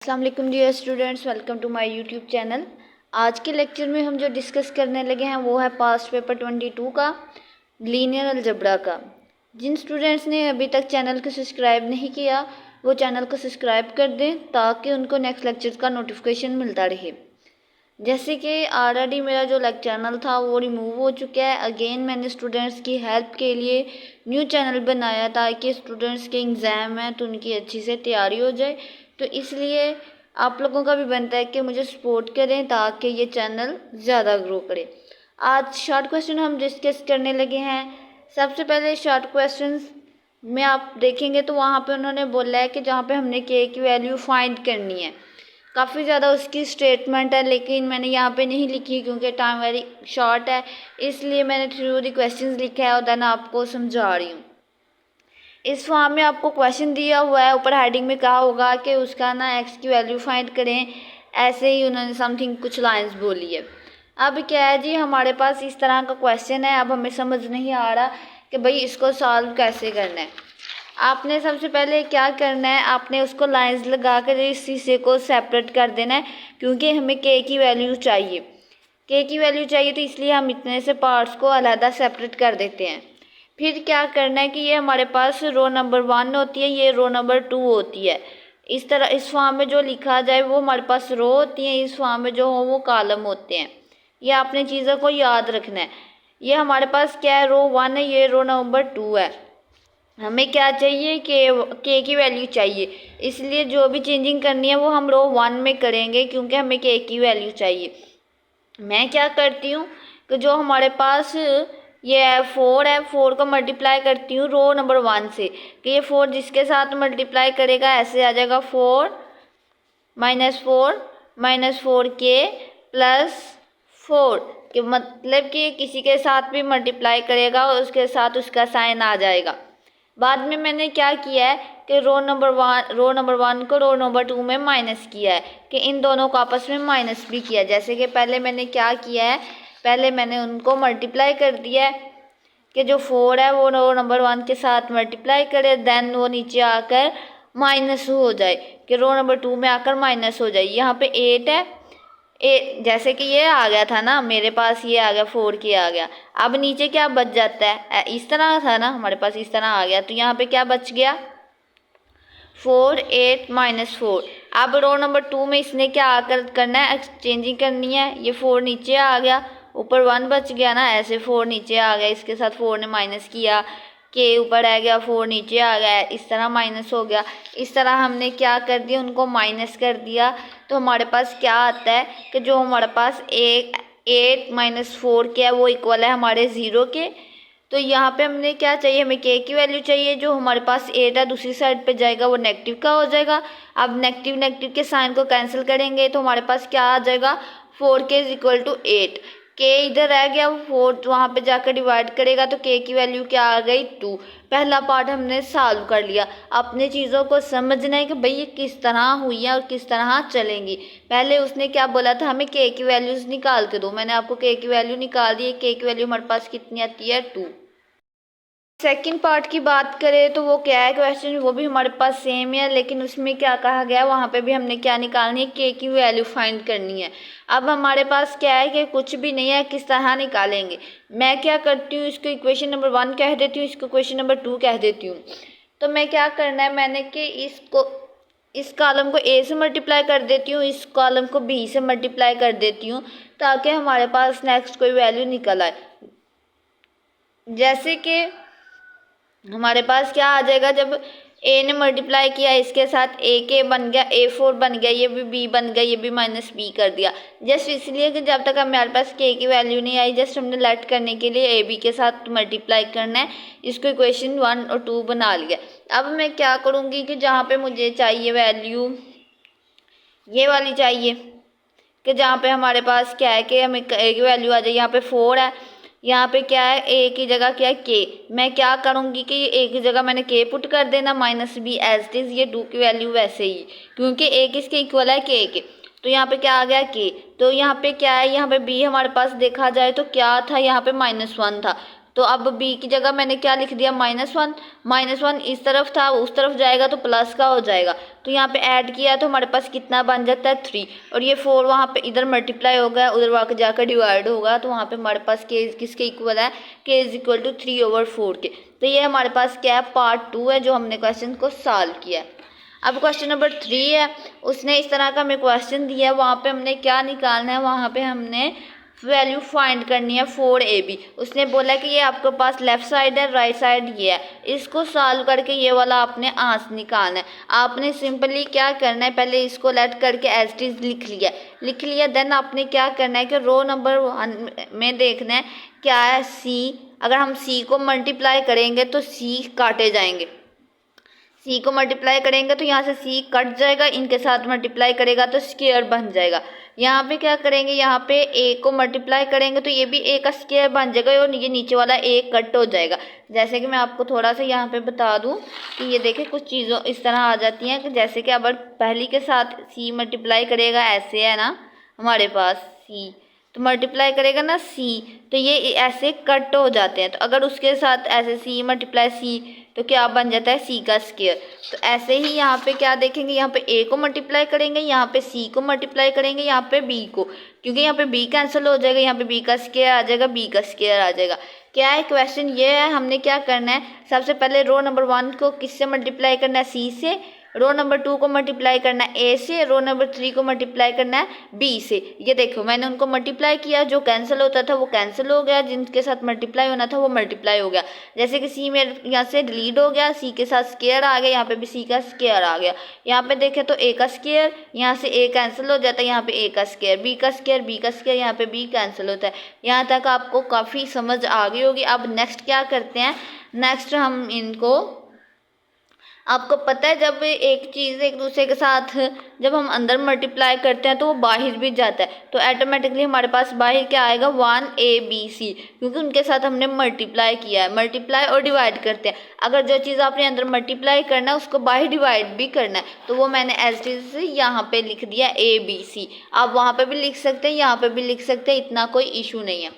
अस्सलाम वालेकुम dear students, welcome to my YouTube channel. आज के लेक्चर में हम जो डिस्कस करने लगे हैं वो है पास्ट पेपर 22 का लीनियर अलजेब्रा का। जिन स्टूडेंट्स ने अभी तक चैनल को सब्सक्राइब नहीं किया वो चैनल को सब्सक्राइब कर दें ताकि उनको नेक्स्ट लेक्चर का नोटिफिकेशन मिलता रहे। जैसे कि ऑलरेडी मेरा जो चैनल था वो रिमूव हो चुका है। अगेन मैंने स्टूडेंट्स की हेल्प के लिए न्यू चैनल बनाया ताकि स्टूडेंट्स के एग्ज़ाम हैं तो उनकी अच्छी से तैयारी हो जाए। तो इसलिए आप लोगों का भी बनता है कि मुझे सपोर्ट करें ताकि ये चैनल ज़्यादा ग्रो करे। आज शॉर्ट क्वेश्चन हम डिस्कस करने लगे हैं। सबसे पहले शॉर्ट क्वेश्चन में आप देखेंगे तो वहाँ पे उन्होंने बोला है कि जहाँ पे हमने के की वैल्यू फाइंड करनी है। काफ़ी ज़्यादा उसकी स्टेटमेंट है लेकिन मैंने यहाँ पे नहीं लिखी क्योंकि टाइम वेरी शॉर्ट है, इसलिए मैंने थ्रू द क्वेश्चंस लिखा है और देन आपको समझा रही हूँ। इस फॉर्म में आपको क्वेश्चन दिया हुआ है, ऊपर हेडिंग में कहा होगा कि उसका ना एक्स की वैल्यू फाइंड करें। ऐसे ही उन्होंने समथिंग कुछ लाइंस बोली है। अब क्या है जी, हमारे पास इस तरह का क्वेश्चन है। अब हमें समझ नहीं आ रहा कि भाई इसको सॉल्व कैसे करना है। आपने सबसे पहले क्या करना है, आपने उसको लाइंस लगा कर इस हिस्से को सेपरेट कर देना है क्योंकि हमें के की वैल्यू चाहिए। के की वैल्यू चाहिए तो इसलिए हम इतने से पार्ट्स को अलहदा सेपरेट कर देते हैं। फिर क्या करना है कि ये हमारे पास रो नंबर 1 होती है, ये रो नंबर 2 होती है। इस तरह इस फॉर्म में जो लिखा जाए वो हमारे पास रो होती हैं, इस फॉर्म में जो हो वो कॉलम होते हैं। ये आपने चीज़ों को याद रखना है। ये हमारे पास क्या है, रो 1 है, ये रो नंबर 2 है। हमें क्या चाहिए, के की वैल्यू चाहिए, इसलिए जो भी चेंजिंग करनी है वो हम रो 1 में करेंगे क्योंकि हमें के की वैल्यू चाहिए। मैं क्या करती हूँ कि जो हमारे पास ये 4 है, 4 को मल्टीप्लाई करती हूँ रो नंबर 1 से कि ये 4 जिसके साथ मल्टीप्लाई करेगा ऐसे आ जाएगा 4 माइनस 4 के प्लस 4 कि मतलब कि किसी के साथ भी मल्टीप्लाई करेगा और उसके साथ उसका साइन आ जाएगा। बाद में मैंने क्या किया है कि रो नंबर 1 को रो नंबर 2 में माइनस किया है कि इन दोनों को आपस में माइनस भी किया। जैसे कि पहले मैंने क्या किया है, पहले मैंने उनको मल्टीप्लाई कर दिया है कि जो 4 है वो रो नंबर 1 के साथ मल्टीप्लाई करे, देन वो नीचे आकर माइनस हो जाए कि रो नंबर 2 में आकर माइनस हो जाए। यहाँ पे 8 है, जैसे कि ये आ गया था ना मेरे पास, ये आ गया 4 के आ गया। अब नीचे क्या बच जाता है, इस तरह था ना हमारे पास, इस तरह आ गया तो यहाँ पे क्या बच गया 4 8 माइनस 4। अब रो नंबर 2 में इसने क्या आकर करना है, एक्सचेंजिंग करनी है। ये 4 नीचे आ गया, ऊपर 1 बच गया ना, ऐसे 4 नीचे आ गया, इसके साथ 4 ने माइनस किया, के ऊपर आ गया, 4 नीचे आ गया, इस तरह माइनस हो गया। इस तरह हमने क्या कर दिया, उनको माइनस कर दिया। तो हमारे पास क्या आता है कि जो हमारे पास 8 माइनस 4 क्या है वो इक्वल है हमारे 0 के। तो यहाँ पे हमने क्या चाहिए, हमें के की वैल्यू चाहिए। जो हमारे पास 8 है दूसरी साइड पे जाएगा वो नेगेटिव का हो जाएगा। अब नेगेटिव के साइन को कैंसिल करेंगे तो हमारे पास क्या आ जाएगा, 4k इज इक्वल टू 8। के इधर रह गया, 4 वहाँ पे जाकर डिवाइड करेगा तो के की वैल्यू क्या आ गई 2। पहला पार्ट हमने सॉल्व कर लिया। अपने चीज़ों को समझना है कि भाई ये किस तरह हुई है और किस तरह चलेंगी। पहले उसने क्या बोला था, हमें के की वैल्यूज़ निकाल के दो। मैंने आपको के की वैल्यू निकाल दी है। के की वैल्यू हमारे पास कितनी आती है 2। सेकंड पार्ट की बात करें तो वो क्या है क्वेश्चन, वो भी हमारे पास सेम है लेकिन उसमें क्या कहा गया, वहाँ पे भी हमने क्या निकालनी है, के की वैल्यू फाइंड करनी है। अब हमारे पास क्या है कि कुछ भी नहीं है, किस तरह निकालेंगे। मैं क्या करती हूँ, इसको इक्वेशन नंबर 1 कह देती हूँ, इसको क्वेश्चन नंबर 2 कह देती हूँ। तो मैं क्या करना है, मैंने कि इस कॉलम को ए से मल्टीप्लाई कर देती हूँ, इस कॉलम को बी से मल्टीप्लाई कर देती हूँ ताकि हमारे पास नेक्स्ट कोई वैल्यू निकल आए। जैसे कि हमारे पास क्या आ जाएगा, जब ए ने मल्टीप्लाई किया इसके साथ, ए के बन गया, A4 बन गया, ये भी बी बन गया, ये भी माइनस बी कर दिया। जस्ट इसलिए कि जब तक हमारे पास के की वैल्यू नहीं आई, जस्ट हमने लेट करने के लिए ए बी के साथ मल्टीप्लाई करना है। इसको इक्वेशन 1 और 2 बना लिया। अब मैं क्या करूँगी कि जहाँ पे मुझे चाहिए वैल्यू, ये वाली चाहिए कि जहाँ पे हमारे पास क्या है कि हमें ए की वैल्यू आ जाए। यहाँ पे 4 है, यहाँ पे क्या है, ए की जगह क्या है के। मैं क्या करूँगी कि ए की जगह मैंने के पुट कर देना, minus B as it is, ये 2 की वैल्यू वैसे ही क्योंकि ए किसके इक्वल है, के। तो यहाँ पे क्या आ गया के। तो यहाँ पे क्या है, यहाँ पे बी हमारे पास देखा जाए तो क्या था, यहाँ पे -1 था। तो अब बी की जगह मैंने क्या लिख दिया, -1। -1 इस तरफ था, उस तरफ जाएगा तो प्लस का हो जाएगा। तो यहाँ पे ऐड किया तो हमारे पास कितना बन जाता है 3, और ये 4 वहाँ पे इधर मल्टीप्लाई होगा, उधर वहाँ जाकर डिवाइड होगा, तो वहाँ पे हमारे पास के किसके इक्वल है, के इज इक्वल टू 3/4 के। तो ये हमारे पास क्या है, पार्ट 2 है जो हमने क्वेश्चन को सॉल्व किया है। अब क्वेश्चन नंबर 3 है, उसने इस तरह का हमें क्वेश्चन दिया है, वहाँ पे हमने क्या निकालना है, वहाँ पे हमने वैल्यू फाइंड करनी है 4ab। उसने बोला कि ये आपके पास लेफ्ट साइड है, राइट साइड ये है, इसको सॉल्व करके ये वाला आपने आंसर निकालना है। आपने सिंपली क्या करना है, पहले इसको लेट करके एज इट इज लिख लिया। देन आपने क्या करना है कि रो नंबर 1 में देखना है क्या है, सी। अगर हम सी को मल्टीप्लाई करेंगे तो सी काटे जाएंगे, सी को मल्टीप्लाई करेंगे तो यहाँ से सी कट जाएगा, इनके साथ मल्टीप्लाई करेगा तो स्क्वायर बन जाएगा। यहाँ पे क्या करेंगे, यहाँ पे ए को मल्टीप्लाई करेंगे तो ये भी ए का स्क्वायर बन जाएगा, और ये नीचे वाला ए कट हो जाएगा। जैसे कि मैं आपको थोड़ा सा यहाँ पे बता दूँ कि ये देखें कुछ चीज़ों इस तरह आ जाती हैं कि जैसे कि अगर पहली के साथ सी मल्टीप्लाई करेगा, ऐसे है ना हमारे पास सी, तो मल्टीप्लाई करेगा ना सी, तो ये ऐसे कट हो जाते हैं। तो अगर उसके साथ ऐसे सी मल्टीप्लाई सी, तो क्या बन जाता है, सी का स्क्वायर। तो ऐसे ही यहाँ पे क्या देखेंगे, यहाँ पे ए को मल्टीप्लाई करेंगे, यहाँ पे सी को मल्टीप्लाई करेंगे, यहाँ पे बी को, क्योंकि यहाँ पे बी कैंसिल हो जाएगा, यहाँ पे बी का स्क्वायर आ जाएगा, बी का स्क्वायर आ जाएगा। क्या है क्वेश्चन ये है, हमने क्या करना है, सबसे पहले रो नंबर 1 को किससे मल्टीप्लाई करना है, सी से। रो नंबर 2 को मल्टीप्लाई करना है ए से, रो नंबर 3 को मल्टीप्लाई करना है बी से। ये देखो मैंने उनको मल्टीप्लाई किया, जो कैंसिल होता था वो कैंसिल हो गया, जिनके साथ मल्टीप्लाई होना था वो मल्टीप्लाई हो गया। जैसे कि सी में यहाँ से डिलीट हो गया, सी के साथ स्क्वायर आ गया, यहाँ पे भी सी का स्क्वायर आ गया। यहाँ पे देखें तो ए का स्क्वायर, यहाँ से ए कैंसिल हो जाता है, यहाँ पे ए का स्क्वायर, बी का स्क्वायर, बी का स्क्वायर, यहाँ पे बी कैंसिल होता है। यहाँ तक आपको काफ़ी समझ आ गई होगी। अब नेक्स्ट क्या करते हैं, नेक्स्ट हम इनको, आपको पता है जब एक चीज़ एक दूसरे के साथ जब हम अंदर मल्टीप्लाई करते हैं तो वो बाहर भी जाता है, तो ऑटोमेटिकली हमारे पास बाहर क्या आएगा, 1abc, क्योंकि उनके साथ हमने मल्टीप्लाई किया है। मल्टीप्लाई और डिवाइड करते हैं, अगर जो चीज़ आपने अंदर मल्टीप्लाई करना है उसको बाहर डिवाइड भी करना है, तो वो मैंने एज इट इज यहाँ पे लिख दिया abc। आप वहाँ पे भी लिख सकते हैं, यहाँ पे भी लिख सकते हैं, इतना कोई इशू नहीं है।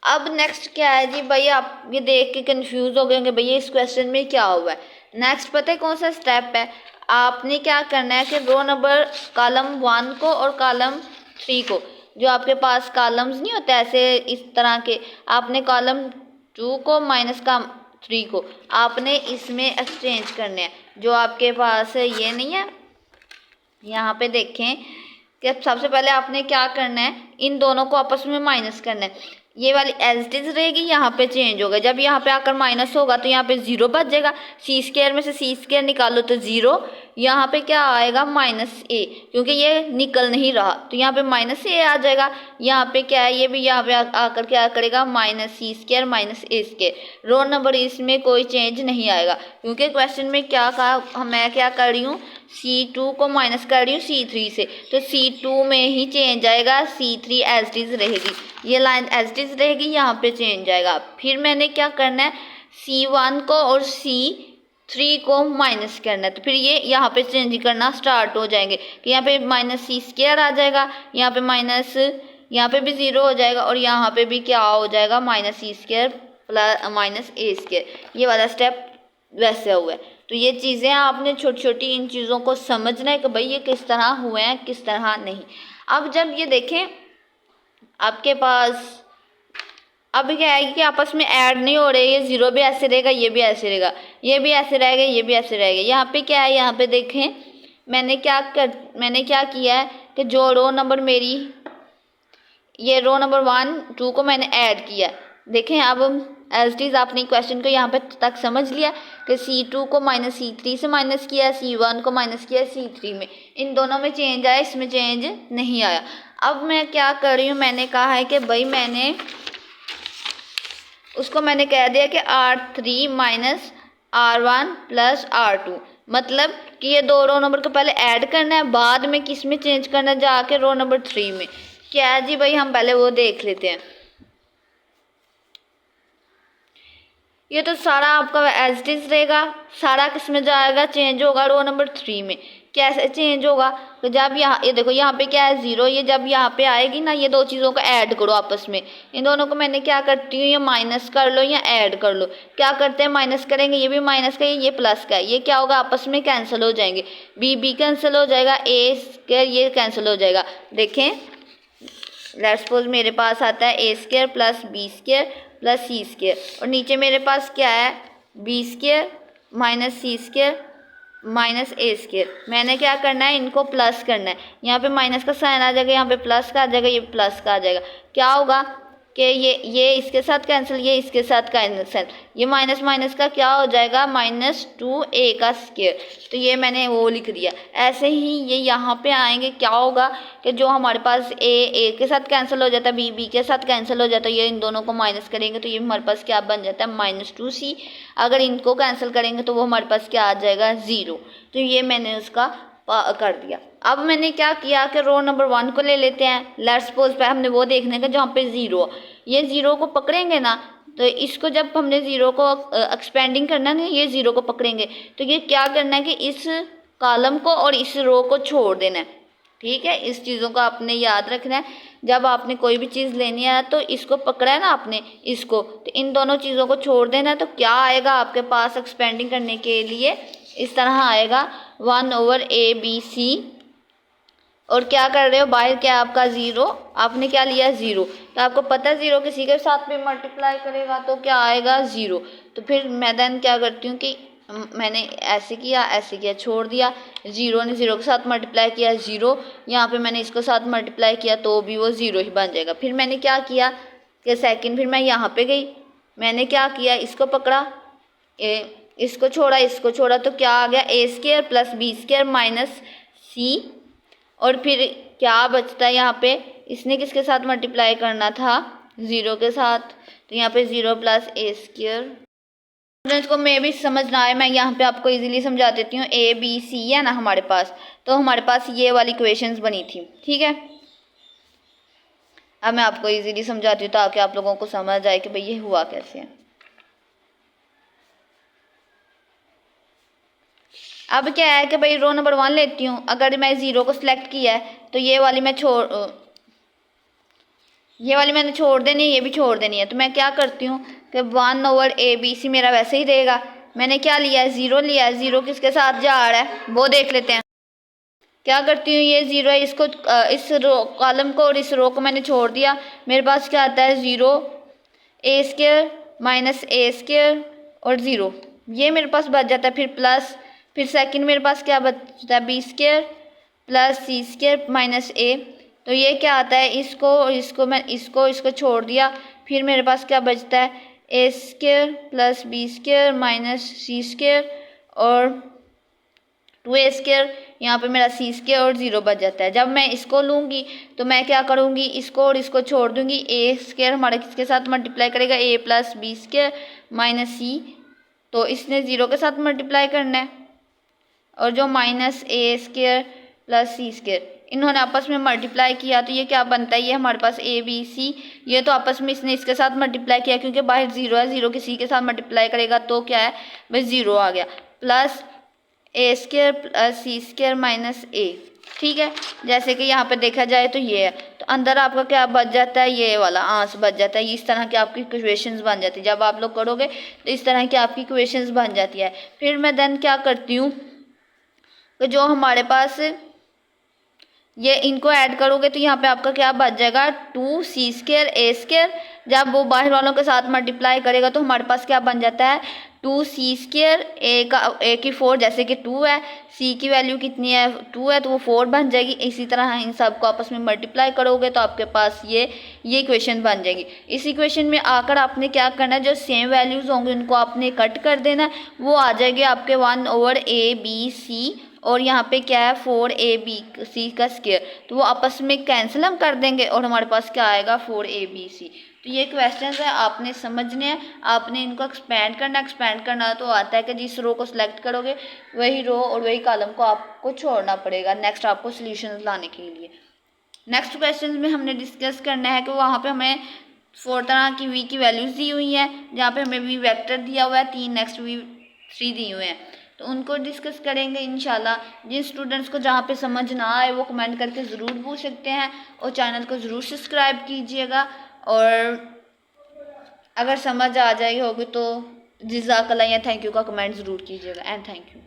अब नेक्स्ट क्या है जी, भैया आप ये देख के कंफ्यूज हो गए होंगे, भैया इस क्वेश्चन में क्या हुआ है। नेक्स्ट पता है कौन सा स्टेप है, आपने क्या करना है कि रो नंबर कॉलम 1 को और कॉलम 3 को, जो आपके पास कॉलम्स नहीं होते ऐसे इस तरह के, आपने कॉलम 2 को माइनस का 3 को आपने इसमें एक्सचेंज करने हैं। जो आपके पास ये नहीं है, यहाँ पे देखें कि सबसे पहले आपने क्या करना है, इन दोनों को आपस में माइनस करना है। ये वाली एज इट इज रहेगी, यहाँ पे चेंज होगा, जब यहाँ पे आकर माइनस होगा तो यहाँ पे 0 बच जाएगा, सी स्क्वायर में से सी स्क्वायर निकालो तो 0, यहाँ पे क्या आएगा -a, क्योंकि ये निकल नहीं रहा तो यहाँ पे -a आ जाएगा। यहाँ पे क्या है, ये भी यहाँ पे आकर क्या करेगा, -c square -a square. Row number इसमें कोई चेंज नहीं आएगा, क्योंकि क्वेश्चन में क्या कहा, मैं क्या कर रही हूँ, C2 को माइनस कर रही हूँ C3 से, तो C2 में ही चेंज आएगा, C3 एज इट इज रहेगी, ये लाइन एज इट इज रहेगी, यहाँ पे चेंज आएगा। फिर मैंने क्या करना है, C1 को और C3 को माइनस करना है, तो फिर ये यहाँ पे चेंज करना स्टार्ट हो जाएंगे कि यहाँ पे -c स्क्वायर आ जाएगा, यहाँ पे माइनस, यहाँ पे भी 0 हो जाएगा, और यहाँ पे भी क्या हो जाएगा, -c square plus -a square. ये वाला स्टेप वैसे हुआ है। तो ये चीज़ें आपने छोटी छोटी इन चीज़ों को समझना है कि भाई ये किस तरह हुए हैं, किस तरह नहीं। अब जब ये देखें आपके पास अब क्या है कि आपस में ऐड नहीं हो रहे, ये 0 भी ऐसे रहेगा, ये भी ऐसे रहेगा, ये भी ऐसे रहेगा, ये भी ऐसे रहेगा। यहाँ पे क्या है, यहाँ पे देखें मैंने क्या किया है कि जो रो नंबर मेरी, ये रो नंबर 1 2 को मैंने ऐड किया। देखें अब एज इट इज आपने क्वेश्चन को यहाँ पे तक समझ लिया कि C2 को -C3 से माइनस किया, C1 को माइनस किया C3 में, इन दोनों में चेंज आया, इसमें चेंज नहीं आया। अब मैं क्या कर रही हूँ, मैंने कहा है कि भाई मैंने उसको मैंने कह दिया कि R3 minus R1 plus R2, मतलब कि ये दो रो नंबर को पहले ऐड करना है, बाद में किस में चेंज करना है, जाके रो नंबर 3 में। क्या है जी भाई, हम पहले वो देख लेते हैं। ये तो सारा आपका एज इट इज रहेगा, सारा किस में जाएगा, चेंज होगा रो नंबर 3 में। कैसे चेंज होगा? तो जब यहाँ ये देखो यहाँ पे क्या है 0, ये जब यहाँ पे आएगी ना, ये दो चीज़ों को ऐड करो आपस में। इन दोनों को मैंने क्या करती हूँ, ये माइनस कर लो या ऐड कर लो। क्या करते हैं, माइनस करेंगे, ये भी माइनस का ये प्लस का है, ये क्या होगा आपस में कैंसिल हो जाएंगे। बी कैंसिल हो जाएगा, ए स्क्वायर ये कैंसिल हो जाएगा। देखें, लेट्स सपोज मेरे पास आता है A square plus B square plus C square, और नीचे मेरे पास क्या है B square minus C square minus A square. मैंने क्या करना है, इनको प्लस करना है। यहाँ पे माइनस का साइन आ जाएगा, यहाँ पे प्लस का आ जाएगा, ये प्लस का आ जाएगा। क्या होगा कि ये इसके साथ कैंसिल, ये इसके साथ कैंसिल, ये माइनस माइनस का क्या हो जाएगा -2a का स्क्वायर। तो ये मैंने वो लिख दिया। ऐसे ही ये यहाँ पे आएंगे, क्या होगा कि जो हमारे पास ए के साथ कैंसिल हो जाता है, बी के साथ कैंसिल हो जाता है, ये इन दोनों को माइनस करेंगे तो ये हमारे पास क्या बन जाता है -2c। अगर इनको कैंसिल करेंगे तो वो हमारे पास क्या आ जाएगा 0। तो ये मैंने उसका कर दिया। अब मैंने क्या किया कि रो नंबर 1 को ले लेते हैं। लेट्स सपोज पे हमने वो देखने का जहाँ पे 0, ये 0 को पकड़ेंगे ना, तो इसको जब हमने 0 को एक्सपेंडिंग करना है ना, ये 0 को पकड़ेंगे तो ये क्या करना है कि इस कॉलम को और इस रो को छोड़ देना है। ठीक है, इस चीज़ों को आपने याद रखना है। जब आपने कोई भी चीज़ लेनी है तो इसको पकड़ा है ना आपने, इसको, तो इन दोनों चीज़ों को छोड़ देना है। तो क्या आएगा आपके पास एक्सपेंडिंग करने के लिए, इस तरह आएगा 1/ABC। और क्या कर रहे हो, बाहर क्या आपका 0, आपने क्या लिया 0, तो आपको पता है 0 किसी के साथ भी मल्टीप्लाई करेगा तो क्या आएगा 0। तो फिर मैं देन क्या करती हूँ कि मैंने ऐसे किया छोड़ दिया, 0 ने 0 के साथ मल्टीप्लाई किया 0, यहाँ पे मैंने इसको साथ मल्टीप्लाई किया तो भी वो 0 ही बन जाएगा। फिर मैंने क्या किया कि सेकंड, फिर मैं यहाँ पे गई, मैंने क्या किया, इसको पकड़ा, इसको छोड़ा तो क्या आ गया a square plus B square minus C. और फिर क्या बचता है यहाँ पे, इसने किसके साथ मल्टीप्लाई करना था 0 के साथ, तो यहाँ पे 0 प्लस a स्क्वायर। स्टूडेंट्स को मे भी समझ ना आए, मैं यहाँ पे आपको इजीली समझा देती हूँ। ABC है ना हमारे पास, तो हमारे पास ये वाली इक्वेशंस बनी थी। ठीक है, अब मैं आपको इजीली समझाती हूँ ताकि आप लोगों को समझ आए कि भाई ये हुआ कैसे है। अब क्या है कि भाई रो नंबर 1 लेती हूँ, अगर मैं 0 को सिलेक्ट किया है तो ये वाली मैंने छोड़ देनी है, ये भी छोड़ देनी है। तो मैं क्या करती हूँ कि 1/ABC मेरा वैसे ही रहेगा। मैंने क्या लिया है 0 लिया है, 0 किसके साथ जा रहा है वो देख लेते हैं। क्या करती हूँ, ये 0 है, इसको इस रो कॉलम को और इस रो को मैंने छोड़ दिया। मेरे पास क्या आता है 0 a square minus a square और 0, ये मेरे पास बच जाता है। फिर प्लस, फिर सेकंड मेरे पास क्या बचता है b square plus c square minus a। तो ये क्या आता है, इसको छोड़ दिया। फिर मेरे पास क्या बचता है a square plus b square minus c square और 2a स्क्वायर, यहाँ पे मेरा c स्क्वायर और 0 बच जाता है। जब मैं इसको लूँगी तो मैं क्या करूँगी, इसको और इसको छोड़ दूँगी। a स्क्वायर हमारा किसके साथ मल्टीप्लाई करेगा, a plus b square minus c, तो इसने 0 के साथ मल्टीप्लाई करना है। और जो minus a square plus c square, इन्होंने आपस में मल्टीप्लाई किया तो ये क्या बनता है, ये हमारे पास ABC। ये तो आपस में इसने इसके साथ मल्टीप्लाई किया क्योंकि बाहर 0 है, 0 किसी के साथ मल्टीप्लाई करेगा तो क्या है भाई 0 आ गया, plus a square plus c square minus a। ठीक है, जैसे कि यहाँ पे देखा जाए तो ये है, तो अंदर आपका क्या बच जाता है, ये वाला आंस बच जाता है। इस तरह की आपकी इक्वेशंस बन जाती है। जब आप लोग करोगे तो इस तरह की आपकी इक्वेशंस बन जाती है। फिर मैं देन क्या करती हूँ, तो जो हमारे पास ये इनको ऐड करोगे तो यहाँ पे आपका क्या बच जाएगा 2c स्क्वायर a स्क्वायर। जब वो बाहर वालों के साथ मल्टीप्लाई करेगा तो हमारे पास क्या बन जाता है 2c स्क्वायर, a की 4, जैसे कि 2 है, c की वैल्यू कितनी है 2 है तो वो 4 बन जाएगी। इसी तरह इन सब को आपस में मल्टीप्लाई करोगे तो आपके पास ये इक्वेशन बन जाएगी। इस इक्वेशन में आकर आपने क्या करना है, जो सेम वैल्यूज़ होंगे उनको आपने कट कर देना, वो आ जाएगी आपके 1/ABC। और यहाँ पे क्या है 4ABC का स्क्वायर, तो वो आपस में कैंसिल हम कर देंगे और हमारे पास क्या आएगा 4ABC। तो ये क्वेश्चन है, आपने समझने हैं, आपने इनको एक्सपेंड करना तो आता है कि जिस रो को सिलेक्ट करोगे वही रो और वही कॉलम को आपको छोड़ना पड़ेगा नेक्स्ट आपको सोल्यूशन लाने के लिए। नेक्स्ट क्वेश्चन में हमने डिस्कस करना है कि वहाँ पे हमें 4 तरह की v की वैल्यूज़ दी हुई हैं, जहाँ पे हमें v वेक्टर दिया हुआ है 3, नेक्स्ट v3 दी हुए हैं। तो उनको डिस्कस करेंगे इंशाल्लाह। जिन स्टूडेंट्स को जहाँ पे समझ ना आए वो कमेंट करके ज़रूर पूछ सकते हैं, और चैनल को ज़रूर सब्सक्राइब कीजिएगा। और अगर समझ आ जाएगी होगी तो जज़ाकल्लाह या थैंक यू का कमेंट ज़रूर कीजिएगा। And thank you.